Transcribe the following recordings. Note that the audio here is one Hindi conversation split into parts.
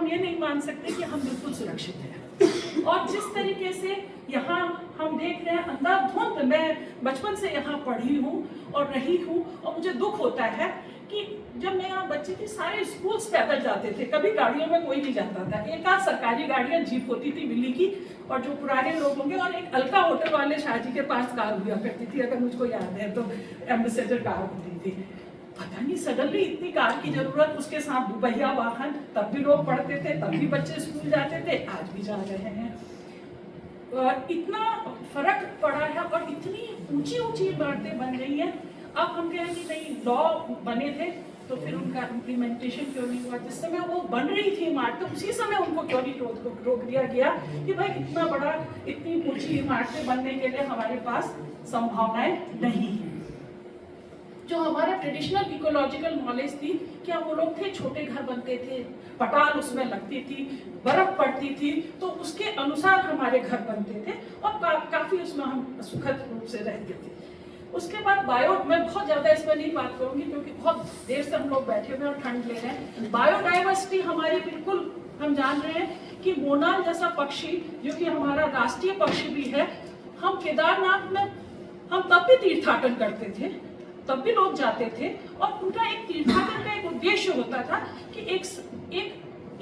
हम ये नहीं मान सकते कि हम बिल्कुल सुरक्षित हैं। और जिस तरीके से यहाँ हम देख रहे हैं अंधाधुंध, मैं बचपन से यहाँ पढ़ी हूँ और रही हूँ, और मुझे दुख होता है कि जब मैं यहाँ बच्ची थी सारे स्कूल्स पैदल जाते थे, कभी गाड़ियों में कोई नहीं जाता था। एक आध सरकारी गाड़ियाँ जीप होती थी दिल्ली की, और जो पुराने लोग होंगे, और एक अलका होटल वाले शाहजी के पास कार हुआ करती थी, अगर मुझको याद है तो एम्बेसडर कार होती थी। पता नहीं सडनली इतनी कार की जरूरत, उसके साथ दुपहिया वाहन, तब भी लोग पढ़ते थे, तब भी बच्चे स्कूल जाते थे, आज भी जा रहे हैं। इतना फर्क पड़ा है और इतनी ऊंची ऊंची इमारतें बन रही हैं। अब हम कहें कि नहीं, लॉ बने थे तो फिर उनका इम्प्लीमेंटेशन क्यों नहीं हुआ? जिस समय वो बन रही थी इमारतें, उसी समय उनको क्यों नहीं रोक दिया गया कि भाई इतना बड़ा, इतनी ऊंची इमारतें बनने के लिए हमारे पास संभावनाएं नहीं है। जो हमारा ट्रेडिशनल इकोलॉजिकल नॉलेज थी, क्या वो लोग थे छोटे घर बनते थे, पटाल उसमें लगती थी, बर्फ पड़ती थी, तो उसके अनुसार हमारे घर बनते थे और काफी उसमें हम सुखद रूप से रहते थे। उसके बाद मैं बहुत ज्यादा इसमें नहीं बात करूंगी क्योंकि बहुत देर से हम लोग बैठे हुए और ठंड ले रहे हैं। बायोडाइवर्सिटी हमारी बिल्कुल, हम जान रहे हैं कि मोनाल जैसा पक्षी, जो कि हमारा राष्ट्रीय पक्षी भी है, हम केदारनाथ में हम तब भी तीर्थाटन करते थे, तब भी लोग जाते थे, और उनका एक तीर्थाटन का एक उद्देश्य होता था कि एक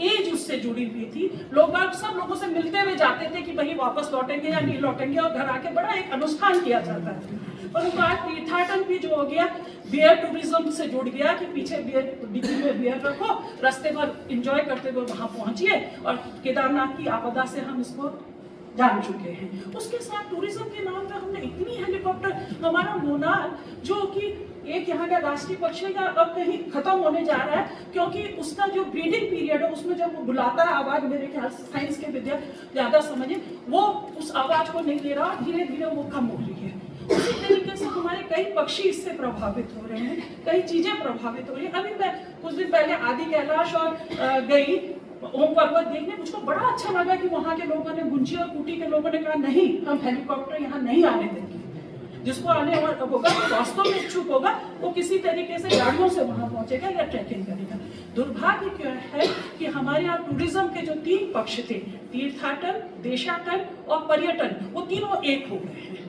एज उससे जुड़ी हुई थी। लोग सब लोगों से मिलते हुए जाते थे कि भाई वापस लौटेंगे या नहीं लौटेंगे, और घर आके बड़ा एक अनुष्ठान किया जाता था। और उनका तीर्थाटन भी जो हो गया, बियर टूरिज्म से जुड़ गया कि पीछे डिग्गी में बियर रखो, रास्ते भर एंजॉय करते हुए वहां पहुंचिए, और केदारनाथ की आपदा से हम इसको जान चुके हैं। उसके साथ टूरिज्म के नाम पे हमने इतनी हेलीकॉप्टर, हमारा मोनाल जो कि एक यहाँ का राष्ट्रीय पक्षी का अब कहीं खत्म होने जा रहा है, क्योंकि उसका जो ब्रीडिंग पीरियड है उसमें जब वो बुलाता है आवाज, मेरे ख्याल से साइंस के विद्या ज्यादा समझे, वो उस आवाज को नहीं ले रहा, धीरे धीरे वो कम हो रही है। उसी तरीके से हमारे कई पक्षी इससे प्रभावित हो रहे हैं, कई चीजें प्रभावित हो रही है। अभी मैं कुछ दिन पहले आदि कैलाश और गई ओम पर्वत देखने, मुझको बड़ा अच्छा लगा कि वहाँ के लोगों ने, गुंजी और कुटी के लोगों ने कहा नहीं, हम हेलीकॉप्टर यहाँ नहीं आने देंगे। जिसको आने होगा, वास्तव में इच्छुक होगा, वो किसी तरीके से गाड़ियों से वहां पहुंचेगा या ट्रैकिंग करेगा। दुर्भाग्य क्या है कि हमारे यहाँ टूरिज्म के जो 3 पक्ष थे, तीर्थाटन, देशाटन और पर्यटन, वो तीनों एक हो गए हैं।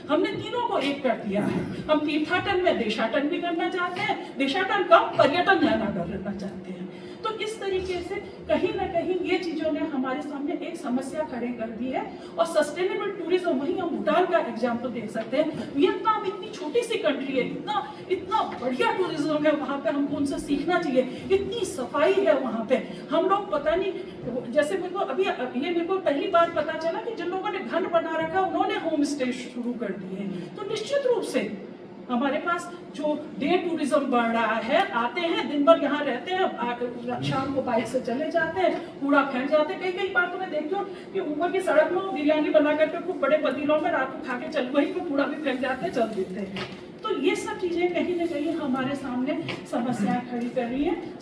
हमने तीनों को एक कर दिया है। हम तीर्थाटन में देशाटन भी करना चाहते हैं, देशाटन कम, पर्यटन ज्यादा करना चाहते हैं। तो इस तरीके से कहीं ना कहीं ये चीजों ने हमारे सामने एक समस्या खड़ी कर दी है। और सस्टेनेबल टूरिज्म, वहीं हम भूटान का एग्जाम्पल देख सकते हैं। वियतनाम इतनी छोटी सी कंट्री है, इतना बढ़िया टूरिज्म है वहाँ पे, हमको उनसे सीखना चाहिए। इतनी सफाई है वहाँ पे। हम लोग पता नहीं, जैसे मेरे को अभी ये मेरे को पहली बार पता चला कि जिन लोगों ने घर बना रखा उन्होंने होम स्टे शुरू कर दिए। तो निश्चित रूप से हमारे पास जो डे टूरिज्म बढ़ रहा है, आते हैं दिन भर यहाँ रहते हैं, शाम को बाइक से चले जाते हैं, कूड़ा फेंक जाते हैं। कई बार तो मैं देखती हूँ कि ऊपर की सड़क में बिरयानी बना करके खूब बड़े पतीलों में रात को खा के चल, वहीं पे कूड़ा भी फेंक जाते हैं, चल देते हैं। तो ये सब चीजें कहीं ना कहीं हमारे सामने समस्याएं खड़ी कर रही है।